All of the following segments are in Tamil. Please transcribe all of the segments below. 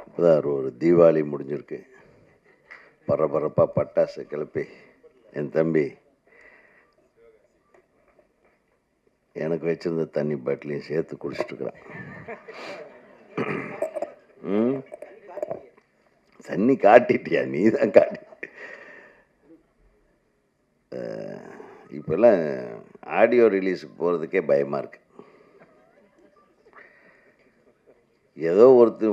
இப்போதான் ஒரு தீபாவளி முடிஞ்சிருக்கு. பரபரப்பாக பட்டாசு கிளப்பி என் தம்பி எனக்கு வச்சிருந்த தண்ணி பாட்டிலையும் சேர்த்து குடிச்சிட்ருக்குறான். தண்ணி காட்டிட்டியா? நீ தான் காட்டி. இப்போல்லாம் ஆடியோ ரிலீஸுக்கு போகிறதுக்கே பயமாக இருக்கு. ஏதோ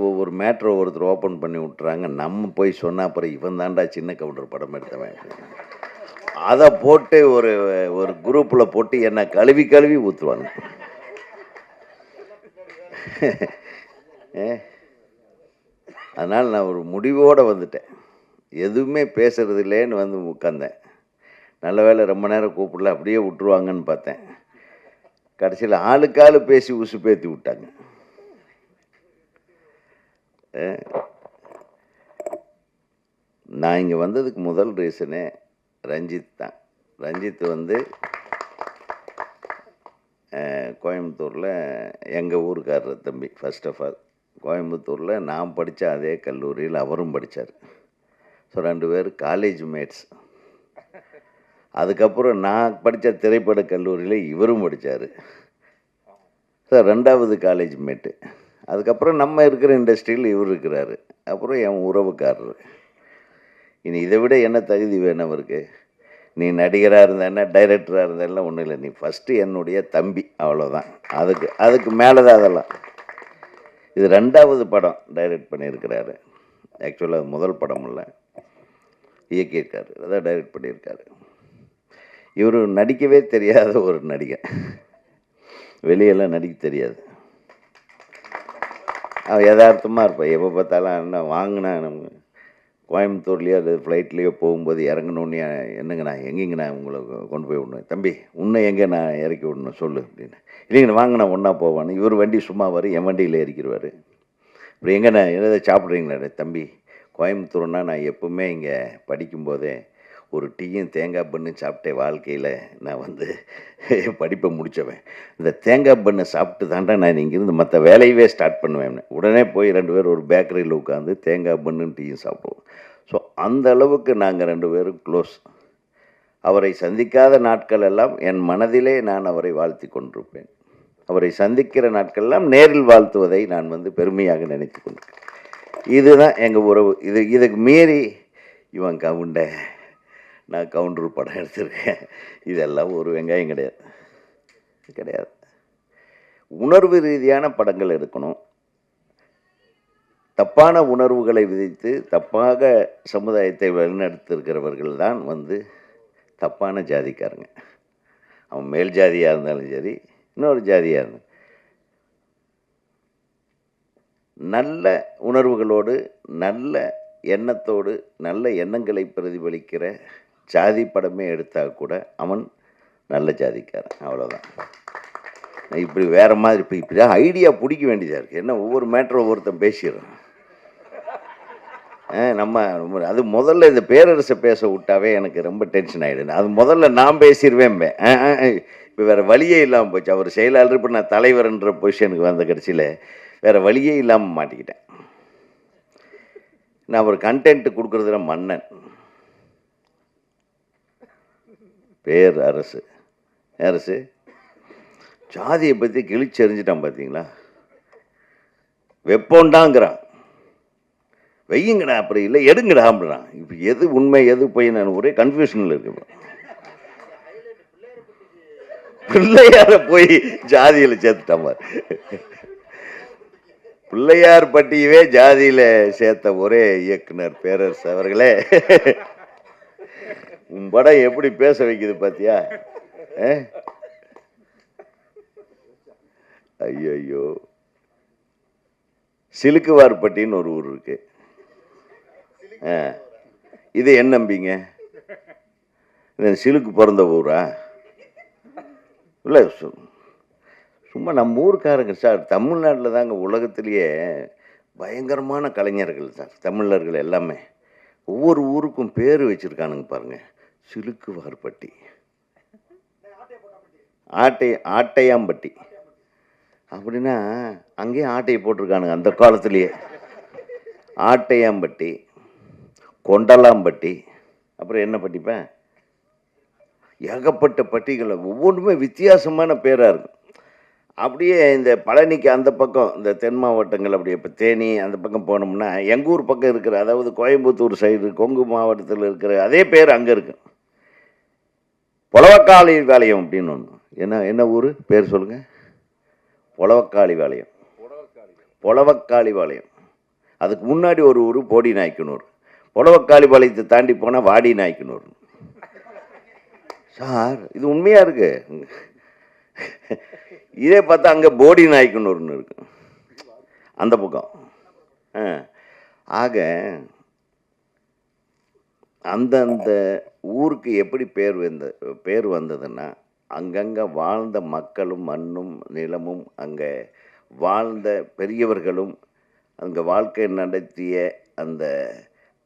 ஒவ்வொரு மேட்ரை ஒருத்தர் ஓப்பன் பண்ணி விட்டுறாங்க. நம்ம போய் சொன்னால் அப்புறம் இவன் தாண்டா சின்ன கவுண்டர் படம் எடுத்தவன், அதை போட்டு ஒரு குரூப்பில் போட்டு என்னை கழுவி ஊற்றுவாங்க. அதனால் நான் ஒரு முடிவோடு வந்துட்டேன். எதுவுமே பேசுறது இல்லைன்னு வந்து உட்காந்தேன். நல்ல வேலை ரொம்ப நேரம் கூப்பிடல, அப்படியே விட்டுருவாங்கன்னு பார்த்தேன். கடைசியில் ஆளுக்காளு பேசி உசுப்பேற்றி விட்டாங்க. நான் இங்கே வந்ததுக்கு முதல் ரீசனே ரஞ்சித் தான். ரஞ்சித் வந்து கோயம்புத்தூரில் எங்கள் ஊருக்காரர் தம்பி. ஃபர்ஸ்ட் ஆஃப் ஆல் கோயம்புத்தூரில் நான் படித்த அதே கல்லூரியில் அவரும் படித்தார். ஸோ 2 பேர் காலேஜ் மேட்ஸ். அதுக்கப்புறம் நான் படித்த திரைப்பட கல்லூரியில் இவரும் படித்தார். ஸோ 2வது காலேஜ் மேட்டு. அதுக்கப்புறம் நம்ம இருக்கிற இண்டஸ்ட்ரியில் இவர் இருக்கிறாரு. அப்புறம் என் உறவுக்காரர். இனி இதை விட என்ன தகுதி வேணும் அவருக்கு? நீ நடிகராக இருந்தேன்னா டைரக்டராக இருந்தேன்னா ஒன்றும் இல்லை, நீ ஃபஸ்ட்டு என்னுடைய தம்பி, அவ்வளோதான். அதுக்கு மேலே தான் அதெல்லாம். இது 2வது படம் டைரக்ட் பண்ணியிருக்கிறாரு. ஆக்சுவலாக முதல் படம் இல்லை, இயக்கியிருக்காரு, அதான் டைரக்ட் பண்ணியிருக்காரு. இவர் நடிக்கவே தெரியாத ஒரு நடிகர். வெளியெல்லாம் நடிக்க தெரியாது. அவன் யதார்த்தமாக இருப்பான். எப்போ பார்த்தாலும் என்ன வாங்கினா நம்ம கோயம்புத்தூர்லேயோ அது ஃப்ளைட்லேயோ போகும்போது இறங்கணுன்னே, என்னங்கண்ணா எங்கேங்கண்ணா உங்களை கொண்டு போய் விடணும், தம்பி உன்னை எங்கே நான் இறக்கி விடணும் சொல்லு அப்படின்னு. இல்லைங்கண்ணா வாங்கினா ஒன்றா போவான்னு. இவர் வண்டி சும்மா வரும், என் வண்டியில் இறக்கிடுவார். இப்படி எங்கண்ணா எதாவது சாப்பிட்றீங்களா? தம்பி கோயம்புத்தூர்னா நான் எப்போவுமே இங்கே படிக்கும்போதே ஒரு டீயும் தேங்காய் பண்ணு சாப்பிட்டேன். வாழ்க்கையில் நான் வந்து படிப்பை முடித்தவன். இந்த தேங்காய் பண்ணை சாப்பிட்டு தாண்டா நான் இங்கேருந்து மற்ற வேலையவே ஸ்டார்ட் பண்ணுவேன். உடனே போய் 2 பேர் ஒரு பேக்கரியில் உட்காந்து தேங்காய் பண்ணுன்னு டீயும் சாப்பிடுவோம். ஸோ அந்த அளவுக்கு நாங்கள் 2 பேரும் க்ளோஸ். அவரை சந்திக்காத நாட்கள் எல்லாம் என் மனதிலே நான் அவரை வாழ்த்தி கொண்டிருப்பேன். அவரை சந்திக்கிற நாட்களெல்லாம் நேரில் வாழ்த்துவதை நான் வந்து பெருமையாக நினைத்து கொண்டிருக்கேன். இதுதான் எங்கள் உறவு. இதுக்கு மீறி இவன் கவுண்ட, நான் கவுண்டர் படம் எடுத்திருக்கேன், இதெல்லாம் ஒரு வெங்காயம் கிடையாது. உணர்வு ரீதியான படங்கள் எடுக்கணும். தப்பான உணர்வுகளை விதித்து தப்பாக சமுதாயத்தை வழிநடத்திருக்கிறவர்கள் தான் வந்து தப்பான ஜாதிக்காரங்க. அவன் மேல் ஜாதியாக இருந்தாலும் சரி, இன்னொரு ஜாதியாக இருந்தாலும், நல்ல உணர்வுகளோடு நல்ல எண்ணத்தோடு நல்ல எண்ணங்களை பிரதிபலிக்கிற ஜாதி படமே எடுத்தால் கூட அவன் நல்ல ஜாதிக்காரன், அவ்வளோதான். இப்படி வேறு மாதிரி இப்படி தான் ஐடியா பிடிக்க வேண்டியதாக இருக்குது. என்ன ஒவ்வொரு மேட்டரும் ஒவ்வொருத்தன் பேசிடுறான். நம்ம அது முதல்ல இந்த பேரரசை பேச விட்டாவே எனக்கு ரொம்ப டென்ஷன் ஆகிடுது. அது முதல்ல நான் பேசிடுவேன். இப்போ வேறு வழியே இல்லாமல் போச்சு. அவர் செயலாளர், இப்போ நான் தலைவர்ன்ற பொசிஷனுக்கு வந்த கடைசியில் வேறு வழியே இல்லாமல் மாட்டிக்கிட்டேன். நான் ஒரு கண்டென்ட் கொடுக்குறதுல மன்னன். பேர் அரசு ஜாதியை பற்றி கிழிச்செறிஞ்சிட்டான் பார்த்தீங்களா? வெப்போண்டாங்கிறான், வெய்யுங்கடா, அப்படி இல்லை எடுங்கடா அப்படிறான். இப்போ எது உண்மை எது போய் நான் ஒரே கன்ஃபியூஷனில் இருக்கு. பிள்ளையார போய் ஜாதியில் சேர்த்துட்டான். பிள்ளையார் பட்டியவே ஜாதியில் சேர்த்த ஒரே இயக்குனர் பேரரசு அவர்களே. உன் படம் எப்படி பேச வைக்குது பார்த்தியா? ஐயோ, சிலுக்குவார்பட்டின்னு ஒரு ஊர் இருக்கு. இது என்ன நம்பிங்க? சிலுக்கு பிறந்த ஊரா? இல்லை, சும்மா நம்ம ஊருக்காரங்க சார். தமிழ்நாட்டில் தாங்க உலகத்திலேயே பயங்கரமான கலைஞர்கள் சார் தமிழர்கள் எல்லாமே. ஒவ்வொரு ஊருக்கும் பேர் வச்சுருக்கானுங்க பாருங்கள். சிலுக்குவார்பட்டி, ஆட்டையாம்பட்டி, அப்படின்னா அங்கேயும் ஆட்டையை போட்டிருக்கானுங்க அந்த காலத்திலேயே. ஆட்டையாம்பட்டி, கொண்டலாம்பட்டி, அப்புறம் என்ன பட்டிப்பேன், ஏகப்பட்ட பட்டிகள் ஒவ்வொன்றுமே வித்தியாசமான பேராக இருக்கும். அப்படியே இந்த பழனிக்கு அந்த பக்கம் இந்த தென் மாவட்டங்கள் அப்படி இப்போ தேனி அந்த பக்கம் போனோம்னா எங்கள் ஊர் பக்கம் இருக்கிற, அதாவது கோயம்புத்தூர் சைடு கொங்கு மாவட்டத்தில் இருக்கிற அதே பேர் அங்கே இருக்கு. பொலவக்காளி வாளையம் அப்படின்னு ஒன்று. என்ன என்ன ஊர் பேர் சொல்லுங்க? பொலவக்காளி வாளையம். பொலவக்காளி வாளையம். அதுக்கு முன்னாடி ஒரு ஊர் போடி நாய்க்கனூர். பொலவக்காளி பாளையத்தை தாண்டி போனால் வாடி நாய்க்கனூர். சார் இது உண்மையா இருக்கு. இதே பார்த்தா அங்கே போடி நாய்க்கனூர்னு இருக்கு அந்த பக்கம். ஆக அந்தந்த ஊருக்கு எப்படி பேர் வந்ததுன்னா அங்கங்கே வாழ்ந்த மக்களும் மண்ணும் நிலமும் அங்கே வாழ்ந்த பெரியவர்களும் அங்கே வாழ்க்கை நடத்திய அந்த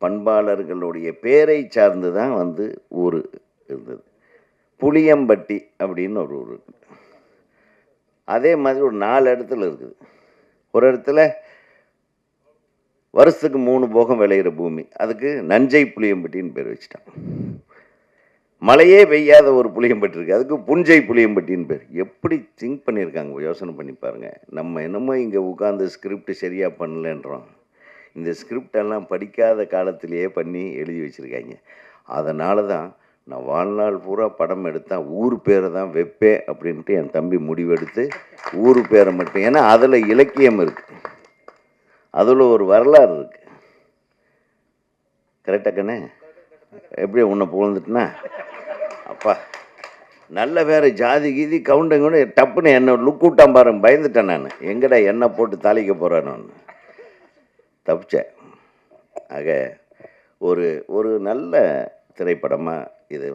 பண்பாளர்களுடைய பேரை சார்ந்து தான் வந்து ஊர் இருந்தது. புளியம்பட்டி அப்படின்னு ஒரு ஊர் இருக்குது. அதே மாதிரி ஒரு 4 இடத்துல இருக்குது. ஒரு இடத்துல வருஷத்துக்கு 3 போகம் விளையிற பூமி, அதுக்கு நஞ்சை புளியம்பட்டின்னு பேர் வச்சுட்டான். மழையே பெய்யாத ஒரு புளியம்பட்டி இருக்குது, அதுக்கு புஞ்சை புளியம்பட்டின்னு பேர். எப்படி திங்க் பண்ணியிருக்காங்க யோசனை பண்ணி பாருங்கள். நம்ம என்னமோ இங்கே உட்காந்து ஸ்கிரிப்ட் சரியாக பண்ணலன்றோம். இந்த ஸ்கிரிப்டெல்லாம் படிக்காத காலத்திலேயே பண்ணி எழுதி வச்சுருக்காங்க. அதனால தான் நான் வாழ்நாள் பூரா படம் எடுத்தால் ஊர் பேரை தான் வைப்பேன் அப்படின்ட்டு என் தம்பி முடிவெடுத்து ஊர் பேரை மட்டும், ஏன்னா அதில் இலக்கியம் இருக்குது, அதில் ஒரு வரலாறு இருக்குது. கரெக்டாக கண்ணே? எப்படி உன்னை புகழ்ந்துட்டுனா அப்பா நல்ல வேறு ஜாதி கீதி கவுண்டங்க டப்புன்னு என்னை லுக் விட்டான் பாருங்க, பயந்துட்டேன் நான். எங்கடா எண்ணெய் போட்டு தாளிக்க போகிறான்னு தப்பிச்சேன். ஆக ஒரு நல்ல திரைப்படமாக இது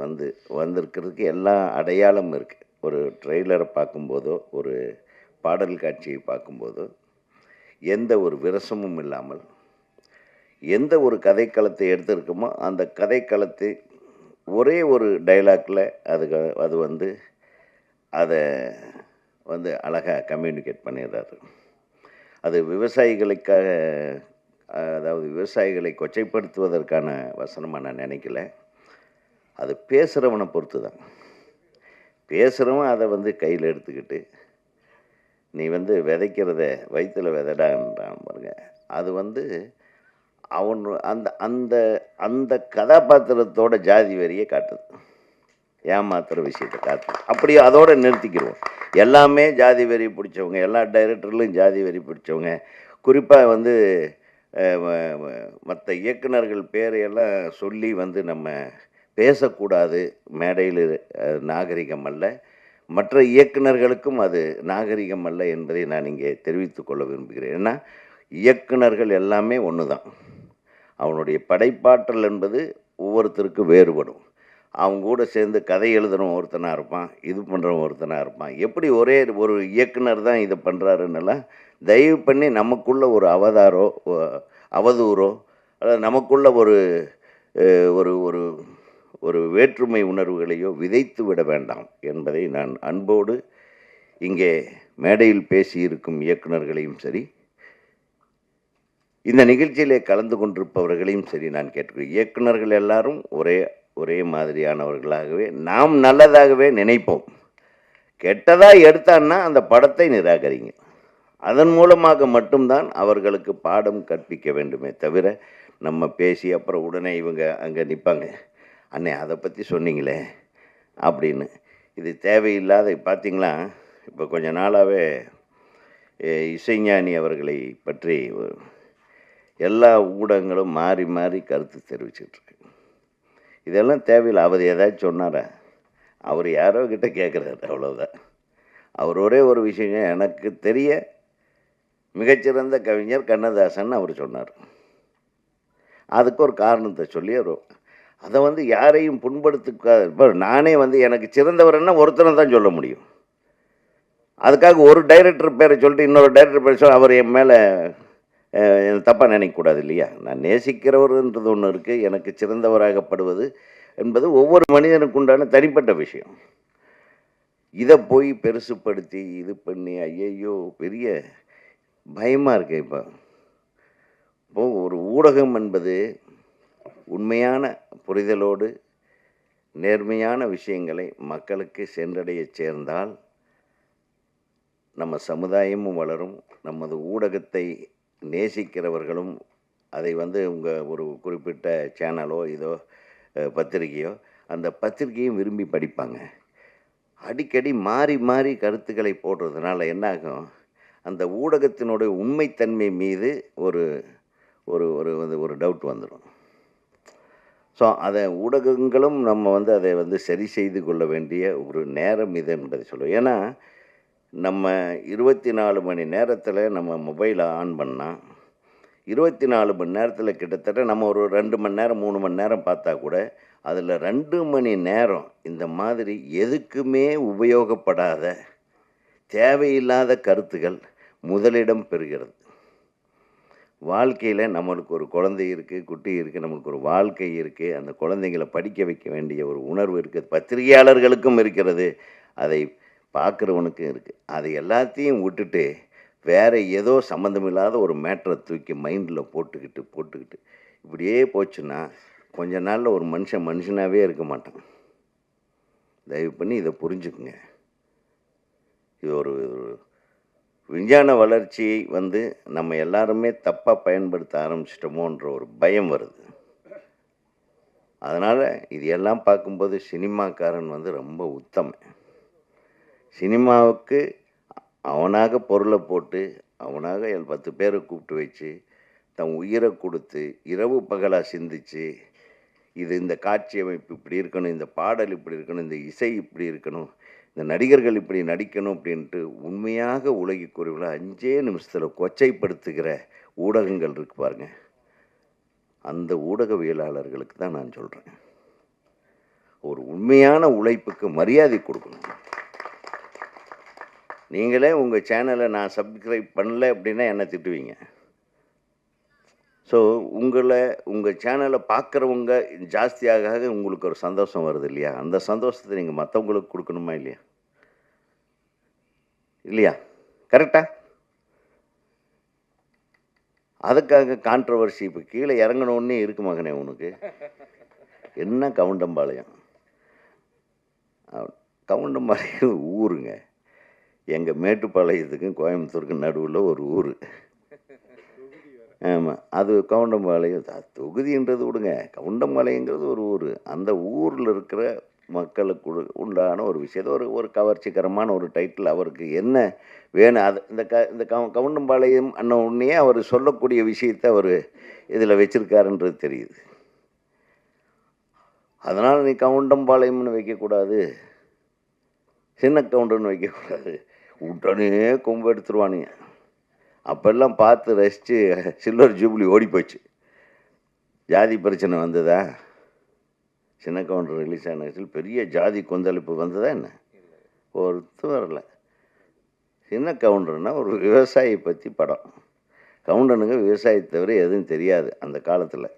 வந்திருக்கிறதுக்கு எல்லா அடையாளமும் இருக்குது. ஒரு ட்ரெய்லரை பார்க்கும்போதோ ஒரு பாடல் காட்சியை பார்க்கும்போதோ எந்த ஒரு விரசமும் இல்லாமல் எந்த ஒரு கதைக்களத்தை எடுத்திருக்குமோ அந்த கதைக்களத்தை ஒரே ஒரு டைலாக்ல அது அதை அழகாக கம்யூனிகேட் பண்ணிடுறாரு. அது விவசாயிகளுக்காக, அதாவது விவசாயிகளை கொச்சைப்படுத்துவதற்கான வசனமாக நான் நினைக்கல. அது பேசுகிறவனை பொறுத்து தான். பேசுகிறவன் அதை கையில் எடுத்துக்கிட்டு நீ விதைக்கிறத வயிற்றில் விதைடான்றான் பாருங்க. அது அவன் அந்த அந்த அந்த கதாபாத்திரத்தோட ஜாதி வெறியை காட்டுது, ஏமாத்துற விஷயத்தை காட்டுது. அப்படி அதோடு நிறுத்திக்கிடுவோம். எல்லாமே ஜாதி வெறி பிடிச்சவங்க, எல்லா டைரக்டர்லையும் ஜாதி வெறி பிடிச்சவங்க. குறிப்பாக மற்ற இயக்குநர்கள் பேரையெல்லாம் சொல்லி நம்ம பேசக்கூடாது. மேடையில் நாகரிகம் அல்ல, மற்ற இயக்குநர்களுக்கும் அது நாகரிகம் அல்ல என்பதை நான் இங்கே தெரிவித்து கொள்ள விரும்புகிறேன். ஏன்னா இயக்குநர்கள் எல்லாமே ஒன்று தான். அவனுடைய படைப்பாற்றல் என்பது ஒவ்வொருத்தருக்கும் வேறுபடும். அவங்க கூட சேர்ந்து கதை எழுதுகிறவன் ஒருத்தனாக இருப்பான், இது பண்ணுறவன் ஒருத்தனாக இருப்பான். எப்படி ஒரே ஒரு இயக்குனர் தான் இதை பண்ணுறாருன்னெல்லாம் தயவு பண்ணி நமக்குள்ள ஒரு அவதூறோ அல்லது நமக்குள்ள ஒரு ஒரு ஒரு வேற்றுமை உணர்வுகளையோ விதைத்து விட வேண்டாம் என்பதை நான் அன்போடு இங்கே மேடையில் பேசியிருக்கும் இயக்குநர்களையும் சரி, இந்த நிகழ்ச்சியிலே கலந்து கொண்டிருப்பவர்களையும் சரி நான் கேட்கிறேன். இயக்குநர்கள் எல்லாரும் ஒரே மாதிரியானவர்களாகவே, நாம் நல்லதாகவே நினைப்போம். கெட்டதாக எடுத்தான்னா அந்த படத்தை நிராகரிங்க. அதன் மூலமாக மட்டும்தான் அவர்களுக்கு பாடம் கற்பிக்க வேண்டுமே தவிர நம்ம பேசி அப்புறம் உடனே இவங்க அங்கே நிற்பாங்க, அண்ணே அதை பற்றி சொன்னீங்களே அப்படின்னு. இது தேவையில்லாத. பார்த்திங்களா, இப்போ கொஞ்ச நாளாகவே இசைஞானி அவர்களை பற்றி எல்லா ஊடகங்களும் மாறி மாறி கருத்து தெரிவிச்சிட்ருக்கு. இதெல்லாம் தேவையில்லை. அவர் ஏதாச்சும் சொன்னாரா? அவர் யாரோ கிட்ட கேட்குறாரு, அவ்வளோதான். அவர் ஒரே ஒரு விஷயம், எனக்கு தெரிய மிகச்சிறந்த கவிஞர் கண்ணதாசன் அவர் சொன்னார். அதுக்கு ஒரு காரணத்தை சொல்லி அதை யாரையும் புண்படுத்துக்காது. இப்போ நானே எனக்கு சிறந்தவர்னா ஒருத்தனை தான் சொல்ல முடியும். அதுக்காக ஒரு டைரக்டர் பேரை சொல்லிட்டு இன்னொரு டைரக்டர் பேரை சொல்ல அவர் என் மேலே தப்பாக நினைக்கக்கூடாது இல்லையா? நான் நேசிக்கிறவர்ன்றது ஒன்று இருக்குது. எனக்கு சிறந்தவராகப்படுவது என்பது ஒவ்வொரு மனிதனுக்கு உண்டான தனிப்பட்ட விஷயம். இதை போய் பெருசுப்படுத்தி இது பண்ணி ஐயையோ பெரிய பயமாக இருக்கு. இப்போ ஒரு ஊடகம் என்பது உண்மையான புரிதலோடு நேர்மையான விஷயங்களை மக்களுக்கு சென்றடையச் சேர்ந்தால் நம்ம சமுதாயமும் வளரும். நமது ஊடகத்தை நேசிக்கிறவர்களும் அதை உங்கள் ஒரு குறிப்பிட்ட சேனலோ இதோ பத்திரிகையோ அந்த பத்திரிகையும் விரும்பி படிப்பாங்க. அடிக்கடி மாறி மாறி கருத்துக்களை போடுறதுனால என்னாகும், அந்த ஊடகத்தினுடைய உண்மைத்தன்மை மீது ஒரு ஒரு ஒரு ஒரு டவுட் வந்துடும். ஸோ அதை ஊடகங்களும் நம்ம அதை சரி செய்து கொள்ள வேண்டிய ஒரு நேரம் இது என்பதை சொல்லுவோம். ஏன்னா நம்ம 24 மணி நேரத்தில் நம்ம மொபைலை ஆன் பண்ணால் 24 மணி நேரத்தில் கிட்டத்தட்ட நம்ம ஒரு 2 மணி நேரம் 3 மணி நேரம் பார்த்தா கூட அதில் 2 மணி நேரம் இந்த மாதிரி எதுக்குமே உபயோகப்படாத தேவையில்லாத கருத்துகள் முதலிடம் பெறுகிறது. வாழ்க்கையில் நம்மளுக்கு ஒரு குழந்தை இருக்குது, குட்டி இருக்குது, நம்மளுக்கு ஒரு வாழ்க்கை இருக்குது, அந்த குழந்தைங்களை படிக்க வைக்க வேண்டிய ஒரு உணர்வு இருக்குது, பத்திரிகையாளர்களுக்கும் இருக்கிறது, அதை பார்க்குறவனுக்கும் இருக்குது. அதை எல்லாத்தையும் விட்டுட்டு வேறு ஏதோ சம்மந்தமில்லாத ஒரு மேட்டரை தூக்கி மைண்டில் போட்டுக்கிட்டு இப்படியே போச்சுன்னா கொஞ்ச நாளில் ஒரு மனுஷனாகவே இருக்க மாட்டான். தயவு பண்ணி இதை புரிஞ்சுக்குங்க. இது ஒரு விஞ்ஞான வளர்ச்சியை நம்ம எல்லாருமே தப்பாக பயன்படுத்த ஆரம்பிச்சிட்டோமோன்ற ஒரு பயம் வருது. அதனால் இது எல்லாம் பார்க்கும்போது சினிமாக்காரன் ரொம்ப உத்தமன். சினிமாவுக்கு அவனாக பொருளை போட்டு அவனாக 10 பேரை கூப்பிட்டு வச்சு தன் உயிரை கொடுத்து இரவு பகலாக சிந்திச்சு இந்த காட்சி அமைப்பு இப்படி இருக்கணும், இந்த பாடல் இப்படி இருக்கணும், இந்த இசை இப்படி இருக்கணும், இந்த நடிகர்கள் இப்படி நடிக்கணும் அப்படின்ட்டு உண்மையாக உலகி குறைவில் 5 நிமிஷத்தில் கொச்சைப்படுத்துகிற ஊடகங்கள் இருக்கு பாருங்க. அந்த ஊடகவியலாளர்களுக்கு தான் நான் சொல்கிறேன், ஒரு உண்மையான உழைப்புக்கு மரியாதை கொடுக்கணும். நீங்களே உங்கள் சேனலை நான் சப்ஸ்கிரைப் பண்ணல அப்படின்னா என்ன திட்டுவீங்க. ஸோ உங்கள் சேனலை பார்க்குறவங்க ஜாஸ்தியாக உங்களுக்கு ஒரு சந்தோஷம் வருது இல்லையா? அந்த சந்தோஷத்தை நீங்கள் மற்றவங்களுக்கு கொடுக்கணுமா இல்லையா? இல்லையா? கரெக்டாக? அதுக்காக கான்ட்ரவர்சி இப்போ கீழே இறங்கணுன்னே இருக்கு மகனே உனக்கு. என்ன கவுண்டம்பாளையம்? கவுண்டம்பாளையம் ஊருங்க. எங்கள் மேட்டுப்பாளையத்துக்கும் கோயம்புத்தூருக்கும் நடுவில் ஒரு ஊர். ஆமாம், அது கவுண்டம்பாளையம் தொகுதின்றது விடுங்க, கவுண்டம்பாளையங்கிறது ஒரு ஊர். அந்த ஊரில் இருக்கிற மக்களுக்கு உண்டான ஒரு விஷயத்தை ஒரு கவர்ச்சிகரமான ஒரு டைட்டில் அவருக்கு என்ன வேணும், அது இந்த கவுண்டம்பாளையம் அண்ணன் உடனே அவர் சொல்லக்கூடிய விஷயத்தை அவர் இதில் வச்சுருக்காருன்றது தெரியுது. அதனால் நீ கவுண்டம்பாளையம்னு வைக்கக்கூடாது, சின்ன கவுண்டர்னு வைக்கக்கூடாது, உடனே கொம்பு எடுத்துருவானுங்க. அப்பெல்லாம் பார்த்து ரசித்து சில்வர் ஜூப்ளி ஓடி போச்சு. ஜாதி பிரச்சனை வந்ததா? சின்ன கவுண்டர் ரிலீஸ் ஆன பெரிய ஜாதி கொந்தளிப்பு வந்ததா என்ன? ஒருத்தர் வரல. சின்ன கவுண்டர்னா ஒரு விவசாயி பற்றி படம். கவுண்டனுங்க விவசாயத்தை தவிர எதுவும் தெரியாது அந்த காலத்தில்.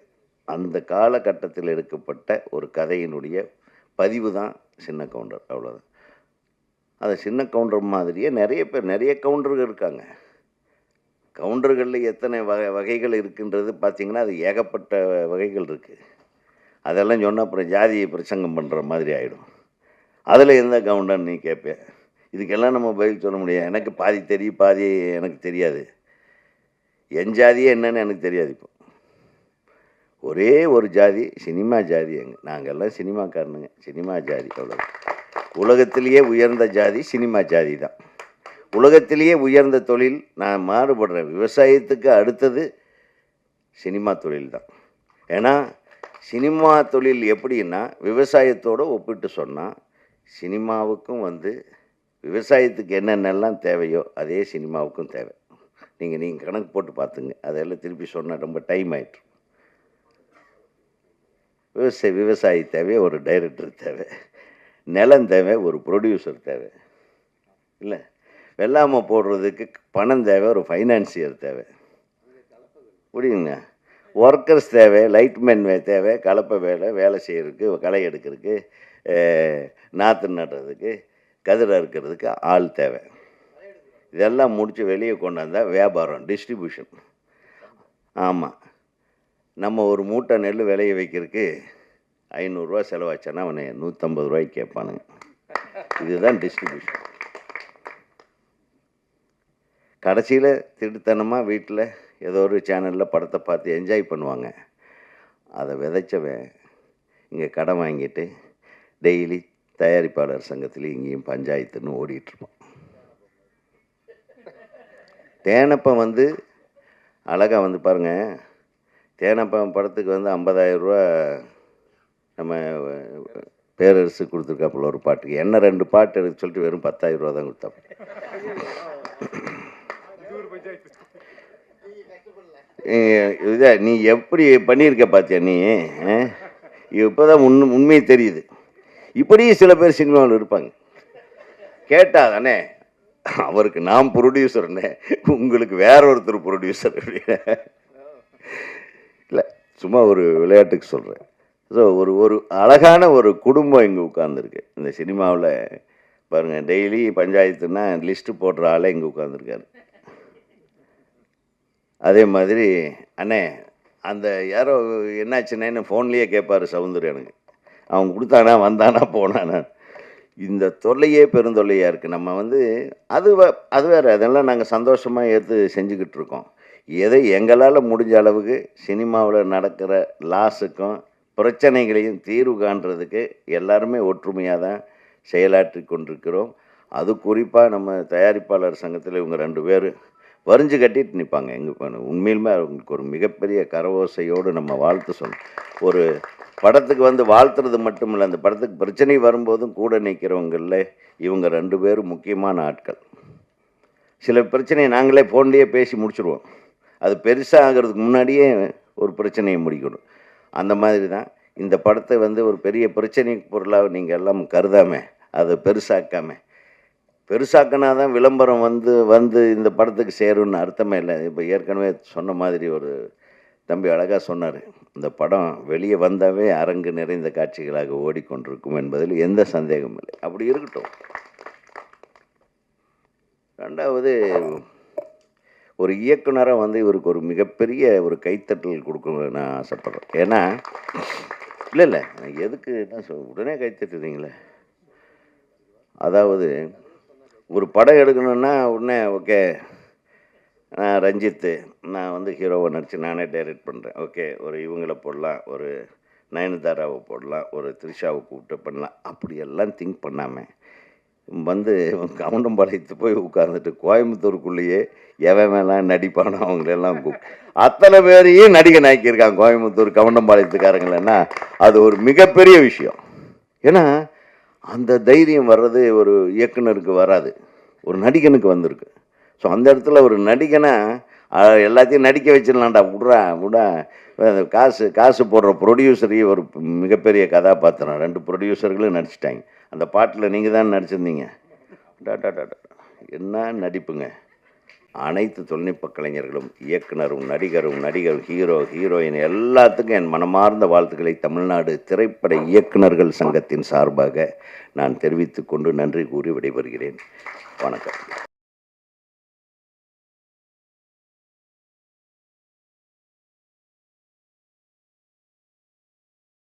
அந்த காலகட்டத்தில் எடுக்கப்பட்ட ஒரு கதையினுடைய பதிவு தான் சின்ன கவுண்டர், அவ்வளோதான். அது சின்ன கவுண்டர் மாதிரியே நிறைய பேர், நிறைய கவுண்டர்கள் இருக்காங்க. கவுண்டர்களில் எத்தனை வகைகள் இருக்குன்றது பார்த்திங்கன்னா அது ஏகப்பட்ட வகைகள் இருக்குது. அதெல்லாம் சொன்னால் அப்புறம் ஜாதியை பிரசங்கம் பண்ணுற மாதிரி ஆகிடும். அதில் எந்த கவுண்டர்னு நீ கேட்பேன். இதுக்கெல்லாம் நம்ம பதில் சொல்ல முடியாது. எனக்கு பாதி தெரியும், பாதி எனக்கு தெரியாது. என் ஜாதியே என்னன்னு எனக்கு தெரியாது. இப்போ ஒரே ஒரு ஜாதி, சினிமா ஜாதி. நாங்கள் எல்லாம் சினிமாக்காரனுங்க, சினிமா ஜாதி, அவ்வளோ. உலகத்திலேயே உயர்ந்த ஜாதி சினிமா ஜாதி தான். உலகத்திலேயே உயர்ந்த தொழில் நான் மாறுபடுறேன், விவசாயத்துக்கு அடுத்தது சினிமா தொழில் தான். ஏன்னா சினிமா தொழில் எப்படின்னா விவசாயத்தோடு ஒப்பிட்டு சொன்னால் சினிமாவுக்கும் விவசாயத்துக்கு என்னென்னலாம் தேவையோ அதே சினிமாவுக்கும் தேவை. நீங்கள் கணக்கு போட்டு பார்த்துங்க. அதெல்லாம் திருப்பி சொன்னால் ரொம்ப டைம் ஆகிட்டு. விவசாயி தேவை, ஒரு டைரக்டர் தேவை, நிலம் தேவை, ஒரு ப்ரொடியூசர் தேவை, இல்லை வெள்ளாமை போடுறதுக்கு பணம் தேவை, ஒரு ஃபைனான்சியர் தேவை, புரியுங்க, ஒர்க்கர்ஸ் தேவை, லைட்மேன் தேவை, கலப்பை வேலை செய்கிறதுக்கு, களை எடுக்கிறதுக்கு, நாற்று நடுறதுக்கு, கதிரை அறுக்கிறதுக்கு ஆள் தேவை. இதெல்லாம் முடித்து வெளியே கொண்டாந்தா வியாபாரம், டிஸ்ட்ரிபியூஷன். ஆமாம், நம்ம ஒரு மூட்டை நெல் விளைய வைக்கிறதுக்கு 500 செலவாச்சானா அவனை 150 ரூபாய்க்கு கேட்பானுங்க. இதுதான் டிஸ்ட்ரிபியூஷன். கடைசியில் திருட்டுத்தனமாக வீட்டில் ஏதோ ஒரு சேனலில் படத்தை பார்த்து என்ஜாய் பண்ணுவாங்க. அதை விதைச்சவன் இங்கே கடன் வாங்கிட்டு டெய்லி தயாரிப்பாளர் சங்கத்துலேயும் இங்கேயும் பஞ்சாயத்துன்னு ஓடிட்டுருப்பான். தேனப்பன் அழகாக பாருங்கள், தேனப்பன் படத்துக்கு 50,000 ரூபா நம்ம பேரரசு கொடுத்துருக்காப்புல ஒரு பாட்டுக்கு. என்ன 2 பாட்டு எடுக்க சொல்லிட்டு வெறும் 10,000 ரூபா தான் கொடுத்தாப்பு. இதை நீ எப்படி பண்ணியிருக்க பார்த்தியா நீ? இப்போ தான் உண்மையை தெரியுது. இப்படியே சில பேர் சினிமாவில் இருப்பாங்க. கேட்டால் தானே அவருக்கு நான் ப்ரொடியூசர்னே, உங்களுக்கு வேற ஒருத்தர் ப்ரொடியூசர் இல்லை, சும்மா ஒரு விளையாட்டுக்கு சொல்கிறேன். ஸோ ஒரு அழகான ஒரு குடும்பம் இங்கே உட்காந்துருக்கு இந்த சினிமாவில். பாருங்கள், டெய்லி பஞ்சாயத்துன்னா லிஸ்ட்டு போடுற ஆளே இங்கே உட்காந்துருக்காரு. அதே மாதிரி அண்ணே அந்த யாரோ என்னாச்சுன்னு ஃபோன்லேயே கேட்பார் சௌந்தர்யனுக்கு. அவன் கொடுத்தானா, வந்தானா, போனானா. இந்த தொல்லையே பெருந்தொல்லையாக இருக்குது. நம்ம அது வேறு, அதெல்லாம் நாங்கள் சந்தோஷமாக ஏற்று செஞ்சுக்கிட்டு இருக்கோம். எதை எங்களால் முடிஞ்ச அளவுக்கு சினிமாவில் நடக்கிற லாஸுக்கும் பிரச்சனைகளையும் தீர்வு காண்றதுக்கு எல்லாருமே ஒற்றுமையாக தான் செயலாற்றி கொண்டிருக்கிறோம். அது குறிப்பாக நம்ம தயாரிப்பாளர் சங்கத்தில் இவங்க 2 பேர் வரிஞ்சு கட்டிட்டு நிற்பாங்க. எங்கே உண்மையிலுமே அவங்களுக்கு ஒரு மிகப்பெரிய கரவோசையோடு நம்ம வாழ்த்து சொன்னோம். ஒரு படத்துக்கு வாழ்த்துறது மட்டும் இல்லை, அந்த படத்துக்கு பிரச்சனை வரும்போதும் கூட நிற்கிறவங்களில் இவங்க 2 பேரும் முக்கியமான ஆட்கள். சில பிரச்சனையை நாங்களே ஃபோன்லேயே பேசி முடிச்சுடுவோம். அது பெருசாக ஆகிறதுக்கு முன்னாடியே ஒரு பிரச்சனையை முடிக்கணும். அந்த மாதிரி தான் இந்த படத்தை ஒரு பெரிய பிரச்சனை பொருளாக நீங்கள் எல்லாம் கருதாமல் அதை பெருசாக்கினா தான் விளம்பரம் இந்த படத்துக்கு சேரும்னு அர்த்தமே இல்லை. இப்போ ஏற்கனவே சொன்ன மாதிரி ஒரு தம்பி அழகாக சொன்னார், இந்த படம் வெளியே வந்தாவே அரங்கு நிறைந்த காட்சிகளாக ஓடிக்கொண்டிருக்கும் என்பதில் எந்த சந்தேகமும் இல்லை. அப்படி இருக்கட்டும். 2வது, ஒரு இயக்குனராக இவருக்கு ஒரு மிகப்பெரிய ஒரு கைத்தட்டல் கொடுக்கணும்னு நான் ஆசைப்பட்றேன். ஏன்னா இல்லை எதுக்கு என்ன உடனே கைத்தட்டுறீங்களே. அதாவது ஒரு படம் எடுக்கணுன்னா உடனே ஓகே, நான் ரஞ்சித்து, நான் ஹீரோவை நடித்து நானே டைரக்ட் பண்ணுறேன், ஓகே ஒரு இவங்களை போடலாம், ஒரு நயனதாராவை போடலாம், ஒரு த்ரிஷாவை கூப்பிட்டு பண்ணலாம், அப்படியெல்லாம் திங்க் பண்ணாமல் கவுண்டம்பாளையத்து போய் உட்காந்துட்டு கோயம்புத்தூருக்குள்ளேயே எவன் மேலாம் நடிப்பானோ அவங்களெல்லாம் அத்தனை பேரையும் நடிகன் ஆக்கியிருக்காங்க கோயம்புத்தூர் கவுண்டம்பாளையத்துக்காரங்களன்னா. அது ஒரு மிகப்பெரிய விஷயம். ஏன்னா அந்த தைரியம் வர்றது ஒரு இயக்குனருக்கு வராது, ஒரு நடிகனுக்கு வந்திருக்கு. ஸோ அந்த இடத்துல ஒரு நடிகனை எல்லாத்தையும் நடிக்க வச்சிடலாம்டா, விடா காசு போடுற ப்ரொடியூசரையும் ஒரு மிகப்பெரிய கதாபாத்திரம் 2 ப்ரொடியூசர்களும் நடிச்சிட்டாங்க. அந்த பாட்டில் நீங்கள் தான் நடிச்சிருந்தீங்க. என்ன நடிப்புங்க. அனைத்து தொழில்நுட்ப கலைஞர்களும், இயக்குனரும், நடிகர், ஹீரோயின் எல்லாத்துக்கும் என் மனமார்ந்த வாழ்த்துக்களை தமிழ்நாடு திரைப்பட இயக்குனர்கள் சங்கத்தின் சார்பாக நான் தெரிவித்துக்கொண்டு நன்றி கூறி விடைபெறுகிறேன். வணக்கம்.